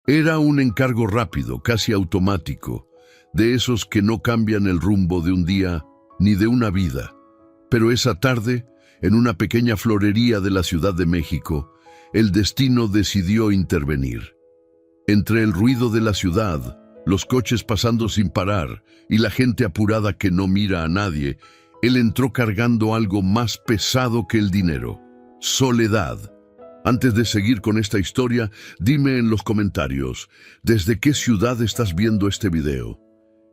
Era un encargo rápido, casi automático, de esos que no cambian el rumbo de un día ni de una vida. Pero esa tarde, en una pequeña florería de la Ciudad de México, el destino decidió intervenir. Entre el ruido de la ciudad, los coches pasando sin parar y la gente apurada que no mira a nadie, él entró cargando algo más pesado que el dinero: soledad. Antes de seguir con esta historia, dime en los comentarios, ¿desde qué ciudad estás viendo este video?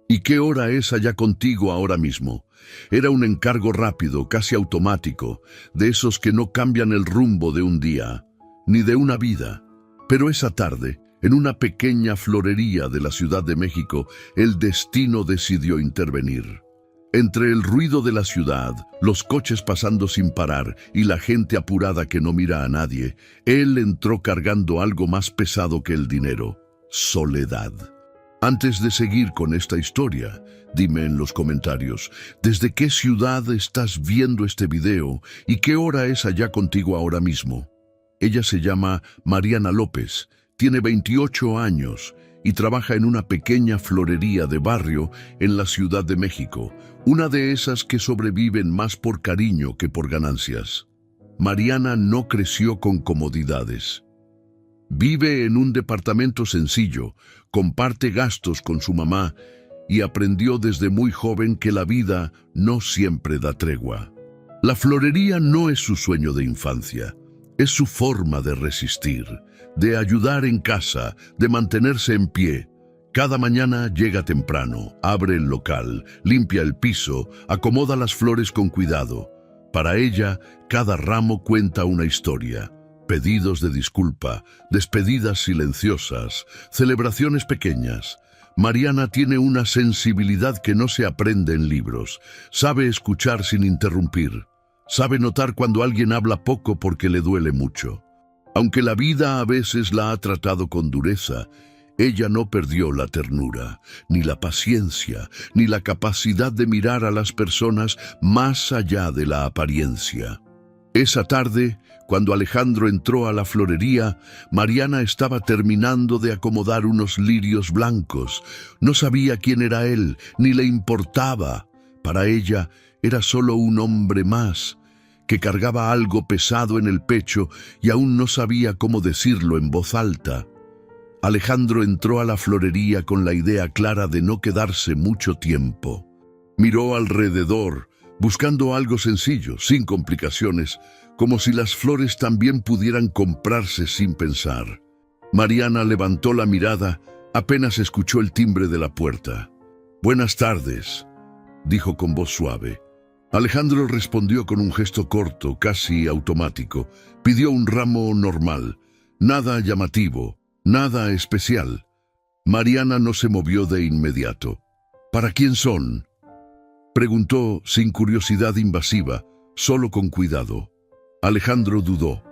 ¿Y qué hora es allá contigo ahora mismo? Era un encargo rápido, casi automático, de esos que no cambian el rumbo de un día, ni de una vida. Pero esa tarde, en una pequeña florería de la Ciudad de México, el destino decidió intervenir. Entre el ruido de la ciudad, los coches pasando sin parar y la gente apurada que no mira a nadie, él entró cargando algo más pesado que el dinero: soledad. Antes de seguir con esta historia, dime en los comentarios, ¿desde qué ciudad estás viendo este video y qué hora es allá contigo ahora mismo? Ella se llama Mariana López, tiene 28 años y trabaja en una pequeña florería de barrio en la Ciudad de México, una de esas que sobreviven más por cariño que por ganancias. Mariana no creció con comodidades. Vive en un departamento sencillo, comparte gastos con su mamá y aprendió desde muy joven que la vida no siempre da tregua. La florería no es su sueño de infancia, es su forma de resistir, de ayudar en casa, de mantenerse en pie. Cada mañana llega temprano, abre el local, limpia el piso, acomoda las flores con cuidado. Para ella, cada ramo cuenta una historia: pedidos de disculpa, despedidas silenciosas, celebraciones pequeñas. Mariana tiene una sensibilidad que no se aprende en libros. Sabe escuchar sin interrumpir. Sabe notar cuando alguien habla poco porque le duele mucho. Aunque la vida a veces la ha tratado con dureza, ella no perdió la ternura, ni la paciencia, ni la capacidad de mirar a las personas más allá de la apariencia. Esa tarde, cuando Alejandro entró a la florería, Mariana estaba terminando de acomodar unos lirios blancos. No sabía quién era él, ni le importaba. Para ella era solo un hombre más, que cargaba algo pesado en el pecho y aún no sabía cómo decirlo en voz alta. Alejandro entró a la florería con la idea clara de no quedarse mucho tiempo. Miró alrededor, buscando algo sencillo, sin complicaciones, como si las flores también pudieran comprarse sin pensar. Mariana levantó la mirada, apenas escuchó el timbre de la puerta. «Buenas tardes», dijo con voz suave. Alejandro respondió con un gesto corto, casi automático. Pidió un ramo normal, nada llamativo, nada especial. Mariana no se movió de inmediato. «¿Para quién son?», preguntó sin curiosidad invasiva, solo con cuidado. Alejandro dudó.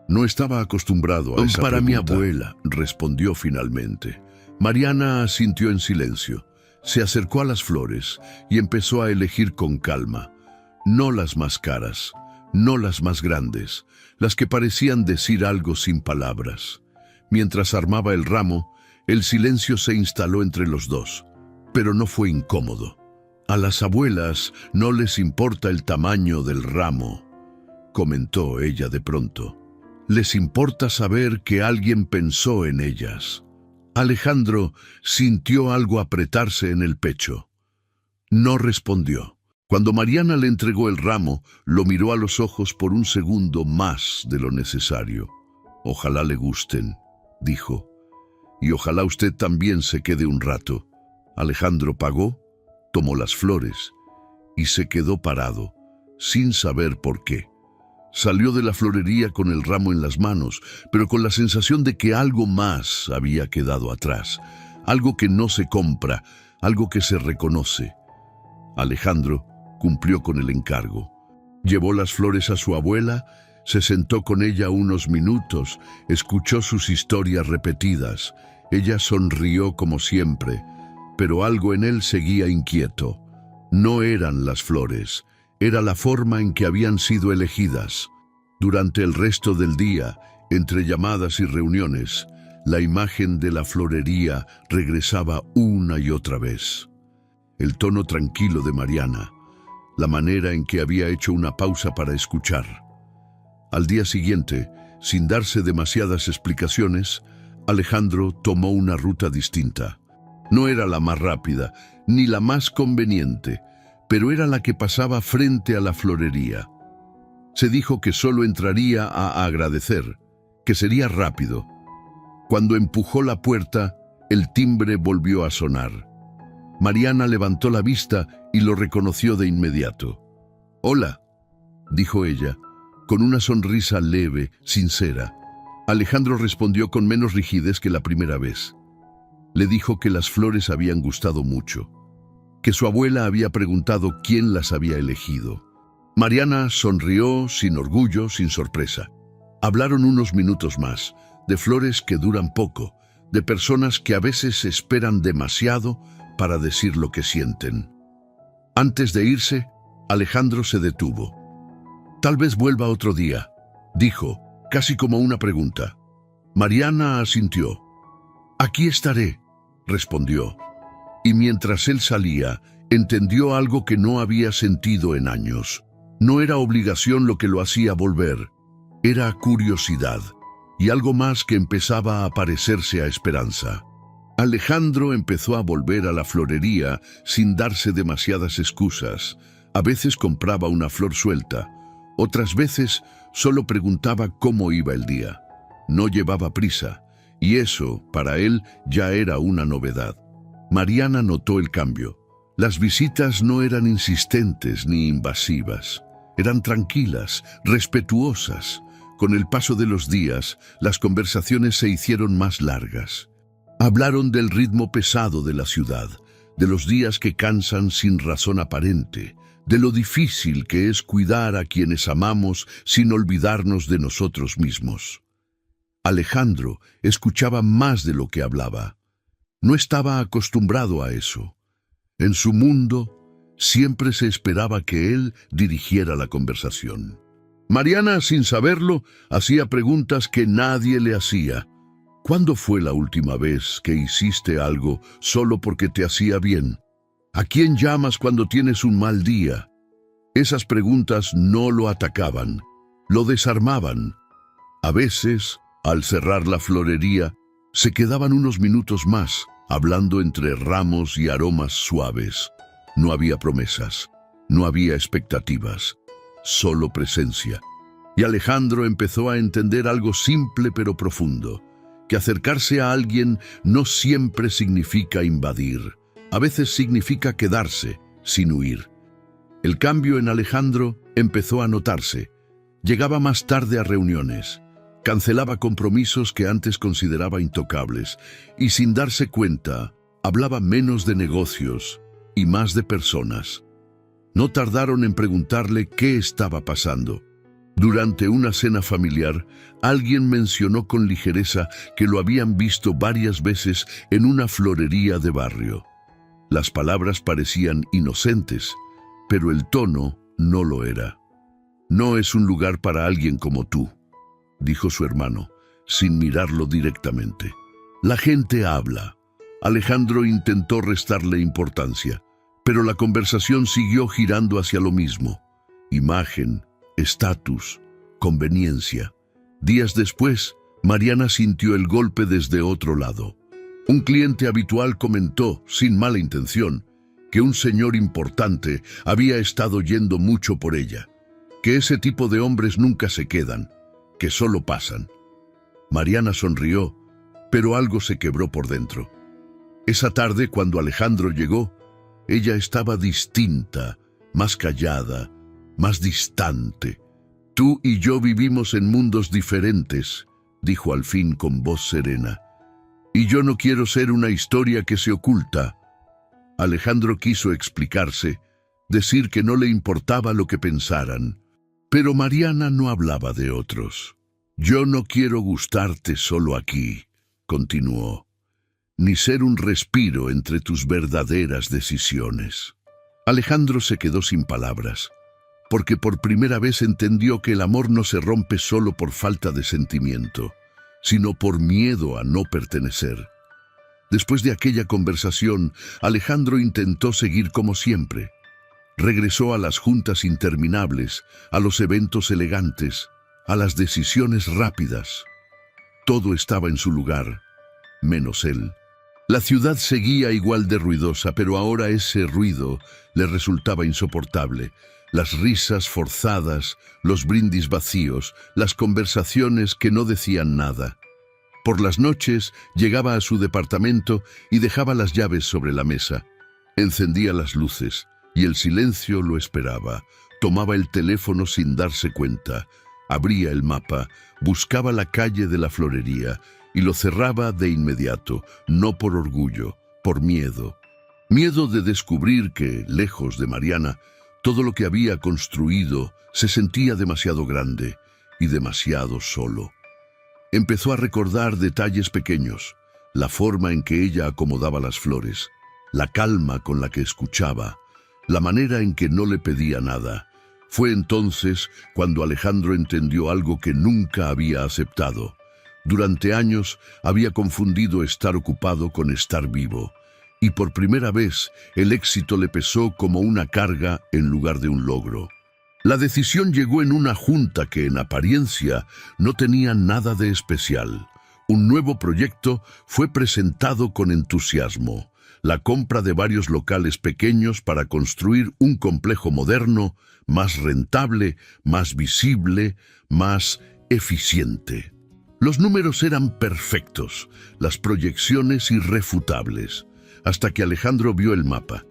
No estaba acostumbrado a esa Para pregunta. mi abuela, respondió finalmente. Mariana asintió en silencio. Se acercó a las flores y empezó a elegir con calma. No las más caras, no las más grandes, las que parecían decir algo sin palabras. Mientras armaba el ramo, el silencio se instaló entre los dos, pero no fue incómodo. «A las abuelas no les importa el tamaño del ramo», comentó ella de pronto. «Les importa saber que alguien pensó en ellas». Alejandro sintió algo apretarse en el pecho. No respondió. Cuando Mariana le entregó el ramo, lo miró a los ojos por un segundo más de lo necesario. «Ojalá le gusten», dijo, «y ojalá usted también se quede un rato». Alejandro pagó, tomó las flores y se quedó parado, sin saber por qué. Salió de la florería con el ramo en las manos, pero con la sensación de que algo más había quedado atrás, algo que no se compra, algo que se reconoce. Alejandro cumplió con el encargo. Llevó las flores a su abuela, se sentó con ella unos minutos, escuchó sus historias repetidas. Ella sonrió como siempre, pero algo en él seguía inquieto. No eran las flores, era la forma en que habían sido elegidas. Durante el resto del día, entre llamadas y reuniones, La imagen de la florería regresaba una y otra vez. El tono tranquilo de Mariana, la manera en que había hecho una pausa para escuchar. Al día siguiente, sin darse demasiadas explicaciones, Alejandro tomó una ruta distinta. No era la más rápida, ni la más conveniente, pero era la que pasaba frente a la florería. Se dijo que solo entraría a agradecer, que sería rápido. Cuando empujó la puerta, el timbre volvió a sonar. Mariana levantó la vista y lo reconoció de inmediato. «Hola», dijo ella, con una sonrisa leve, sincera. Alejandro respondió con menos rigidez que la primera vez. Le dijo que las flores habían gustado mucho, que su abuela había preguntado quién las había elegido. Mariana sonrió sin orgullo, sin sorpresa. Hablaron unos minutos más, de flores que duran poco, de personas que a veces esperan demasiado para decir lo que sienten. Antes de irse, Alejandro se detuvo. «Tal vez vuelva otro día», dijo, casi como una pregunta. Mariana asintió. «Aquí estaré», respondió. Y mientras él salía, entendió algo que no había sentido en años. No era obligación lo que lo hacía volver, era curiosidad, y algo más que empezaba a parecerse a esperanza. Alejandro empezó a volver a la florería sin darse demasiadas excusas. A veces compraba una flor suelta, otras veces solo preguntaba cómo iba el día. No llevaba prisa, y eso, para él, ya era una novedad. Mariana notó el cambio. Las visitas no eran insistentes ni invasivas. Eran tranquilas, respetuosas. Con el paso de los días, las conversaciones se hicieron más largas. Hablaron del ritmo pesado de la ciudad, de los días que cansan sin razón aparente, de lo difícil que es cuidar a quienes amamos sin olvidarnos de nosotros mismos. Alejandro escuchaba más de lo que hablaba. No estaba acostumbrado a eso. En su mundo, siempre se esperaba que él dirigiera la conversación. Mariana, sin saberlo, hacía preguntas que nadie le hacía. ¿Cuándo fue la última vez que hiciste algo solo porque te hacía bien? ¿A quién llamas cuando tienes un mal día? Esas preguntas no lo atacaban, lo desarmaban. A veces, al cerrar la florería, se quedaban unos minutos más, hablando entre ramos y aromas suaves. No había promesas, no había expectativas, solo presencia. Y Alejandro empezó a entender algo simple pero profundo, que acercarse a alguien no siempre significa invadir. A veces significa quedarse, sin huir. El cambio en Alejandro empezó a notarse. Llegaba más tarde a reuniones, cancelaba compromisos que antes consideraba intocables, y sin darse cuenta, hablaba menos de negocios y más de personas. No tardaron en preguntarle qué estaba pasando. Durante una cena familiar, alguien mencionó con ligereza que lo habían visto varias veces en una florería de barrio. Las palabras parecían inocentes, pero el tono no lo era. «No es un lugar para alguien como tú», dijo su hermano, sin mirarlo directamente. «La gente habla». Alejandro intentó restarle importancia, pero la conversación siguió girando hacia lo mismo. Imagen, estatus, conveniencia. Días después, Mariana sintió el golpe desde otro lado. Un cliente habitual comentó, sin mala intención, que un señor importante había estado yendo mucho por ella, que ese tipo de hombres nunca se quedan, que solo pasan. Mariana sonrió, pero algo se quebró por dentro. Esa tarde, cuando Alejandro llegó, ella estaba distinta, más callada, más distante. «Tú y yo vivimos en mundos diferentes», dijo al fin con voz serena. «Y yo no quiero ser una historia que se oculta». Alejandro quiso explicarse, decir que no le importaba lo que pensaran. Pero Mariana no hablaba de otros. «Yo no quiero gustarte solo aquí», continuó, «ni ser un respiro entre tus verdaderas decisiones». Alejandro se quedó sin palabras, porque por primera vez entendió que el amor no se rompe solo por falta de sentimiento, sino por miedo a no pertenecer. Después de aquella conversación, Alejandro intentó seguir como siempre. Regresó a las juntas interminables, a los eventos elegantes, a las decisiones rápidas. Todo estaba en su lugar, menos él. La ciudad seguía igual de ruidosa, pero ahora ese ruido le resultaba insoportable. Las risas forzadas, los brindis vacíos, las conversaciones que no decían nada. Por las noches llegaba a su departamento y dejaba las llaves sobre la mesa. Encendía las luces y el silencio lo esperaba. Tomaba el teléfono sin darse cuenta. Abría el mapa, buscaba la calle de la florería y lo cerraba de inmediato, no por orgullo, por miedo. Miedo de descubrir que, lejos de Mariana, todo lo que había construido se sentía demasiado grande y demasiado solo. Empezó a recordar detalles pequeños, la forma en que ella acomodaba las flores, la calma con la que escuchaba, la manera en que no le pedía nada. Fue entonces cuando Alejandro entendió algo que nunca había aceptado. Durante años había confundido estar ocupado con estar vivo, y por primera vez el éxito le pesó como una carga en lugar de un logro. La decisión llegó en una junta que en apariencia no tenía nada de especial. Un nuevo proyecto fue presentado con entusiasmo: la compra de varios locales pequeños para construir un complejo moderno, más rentable, más visible, más eficiente. Los números eran perfectos, las proyecciones irrefutables, hasta que Alejandro vio el mapa.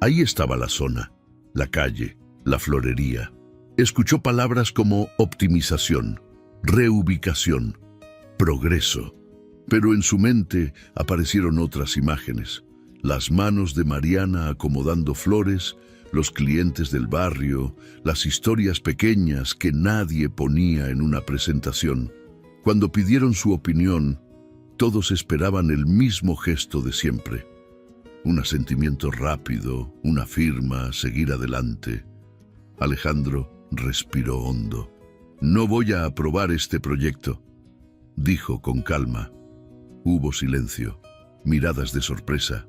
Ahí estaba la zona, la calle, la florería. Escuchó palabras como optimización, reubicación, progreso. Pero en su mente aparecieron otras imágenes: las manos de Mariana acomodando flores, los clientes del barrio, las historias pequeñas que nadie ponía en una presentación. Cuando pidieron su opinión, todos esperaban el mismo gesto de siempre: un asentimiento rápido, una firma, seguir adelante. Alejandro respiró hondo. «No voy a aprobar este proyecto», dijo con calma. Hubo silencio, miradas de sorpresa.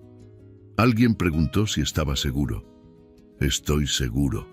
Alguien preguntó si estaba seguro. «Estoy seguro»,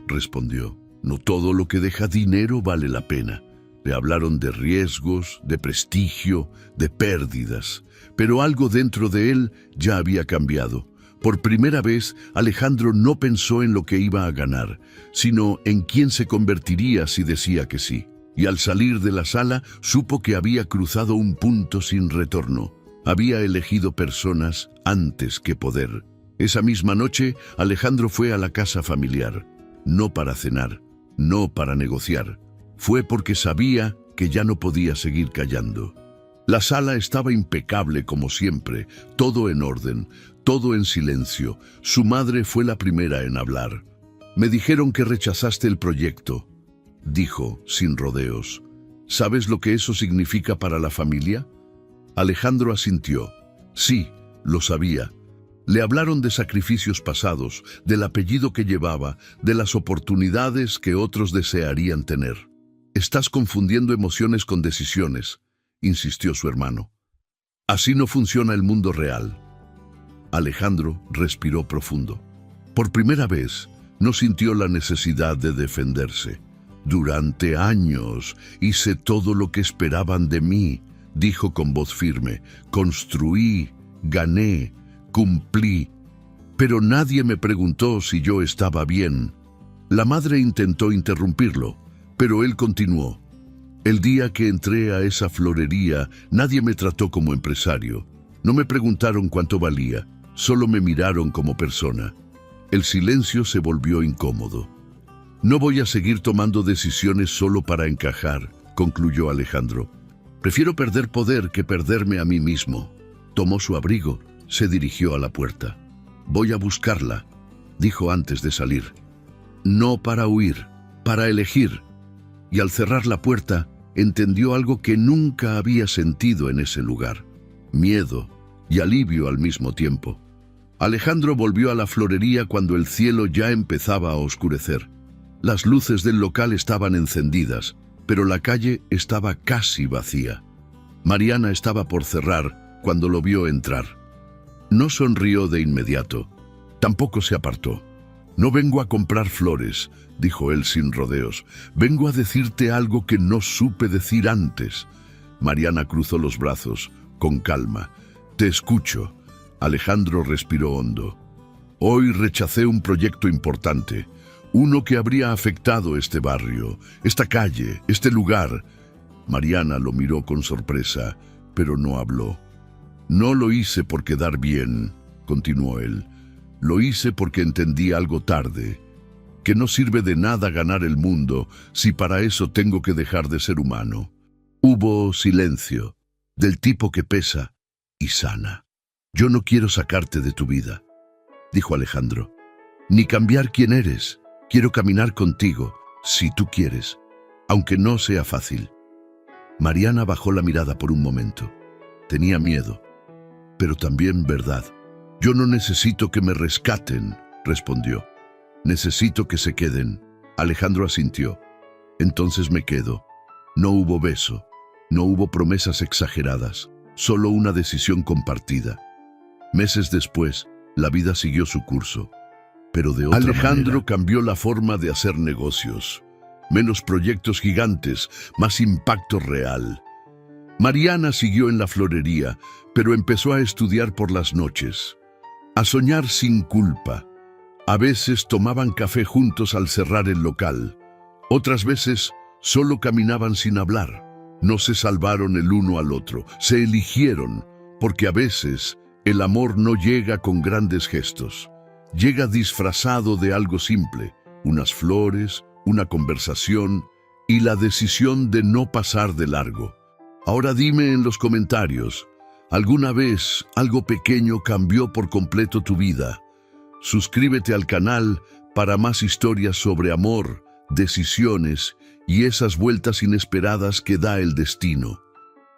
respondió. «No todo lo que deja dinero vale la pena». Le hablaron de riesgos, de prestigio, de pérdidas, pero algo dentro de él ya había cambiado. Por primera vez, Alejandro no pensó en lo que iba a ganar, sino en quién se convertiría si decía que sí. Y al salir de la sala, supo que había cruzado un punto sin retorno. Había elegido personas antes que poder. Esa misma noche, Alejandro fue a la casa familiar, no para cenar, no para negociar. Fue porque sabía que ya no podía seguir callando. La sala estaba impecable como siempre, todo en orden, todo en silencio. Su madre fue la primera en hablar. «Me dijeron que rechazaste el proyecto», dijo, sin rodeos. «¿Sabes lo que eso significa para la familia?» Alejandro asintió. Sí, lo sabía. Le hablaron de sacrificios pasados, del apellido que llevaba, de las oportunidades que otros desearían tener. «Estás confundiendo emociones con decisiones», insistió su hermano. «Así no funciona el mundo real». Alejandro respiró profundo. Por primera vez, no sintió la necesidad de defenderse. «Durante años hice todo lo que esperaban de mí», dijo con voz firme. «Construí, gané, cumplí. Pero nadie me preguntó si yo estaba bien». La madre intentó interrumpirlo, pero él continuó. «El día que entré a esa florería, nadie me trató como empresario. No me preguntaron cuánto valía, solo me miraron como persona». El silencio se volvió incómodo. «No voy a seguir tomando decisiones solo para encajar», concluyó Alejandro. «Prefiero perder poder que perderme a mí mismo». Tomó su abrigo, se dirigió a la puerta. «Voy a buscarla», dijo antes de salir. No para huir, para elegir. Y al cerrar la puerta, entendió algo que nunca había sentido en ese lugar: miedo y alivio al mismo tiempo. Alejandro volvió a la florería cuando el cielo ya empezaba a oscurecer. Las luces del local estaban encendidas, pero la calle estaba casi vacía. Mariana estaba por cerrar cuando lo vio entrar. No sonrió de inmediato. Tampoco se apartó. «No vengo a comprar flores», dijo él sin rodeos. «Vengo a decirte algo que no supe decir antes». Mariana cruzó los brazos, con calma. «Te escucho». Alejandro respiró hondo. «Hoy rechacé un proyecto importante, uno que habría afectado este barrio, esta calle, este lugar». Mariana lo miró con sorpresa, pero no habló. «No lo hice por quedar bien», continuó él. «Lo hice porque entendí algo tarde, que no sirve de nada ganar el mundo si para eso tengo que dejar de ser humano». Hubo silencio, del tipo que pesa y sana. «Yo no quiero sacarte de tu vida», dijo Alejandro, «ni cambiar quién eres. Quiero caminar contigo, si tú quieres, aunque no sea fácil». Mariana bajó la mirada por un momento. Tenía miedo, pero también verdad. «Yo no necesito que me rescaten», respondió. «Necesito que se queden». Alejandro asintió. «Entonces me quedo». No hubo beso, no hubo promesas exageradas, solo una decisión compartida. Meses después, la vida siguió su curso, pero de otra manera. Alejandro cambió la forma de hacer negocios. Menos proyectos gigantes, más impacto real. Mariana siguió en la florería, pero empezó a estudiar por las noches, a soñar sin culpa. A veces tomaban café juntos al cerrar el local. Otras veces solo caminaban sin hablar. No se salvaron el uno al otro, se eligieron, porque a veces el amor no llega con grandes gestos. Llega disfrazado de algo simple, unas flores, una conversación y la decisión de no pasar de largo. Ahora dime en los comentarios, ¿alguna vez algo pequeño cambió por completo tu vida? Suscríbete al canal para más historias sobre amor, decisiones y esas vueltas inesperadas que da el destino.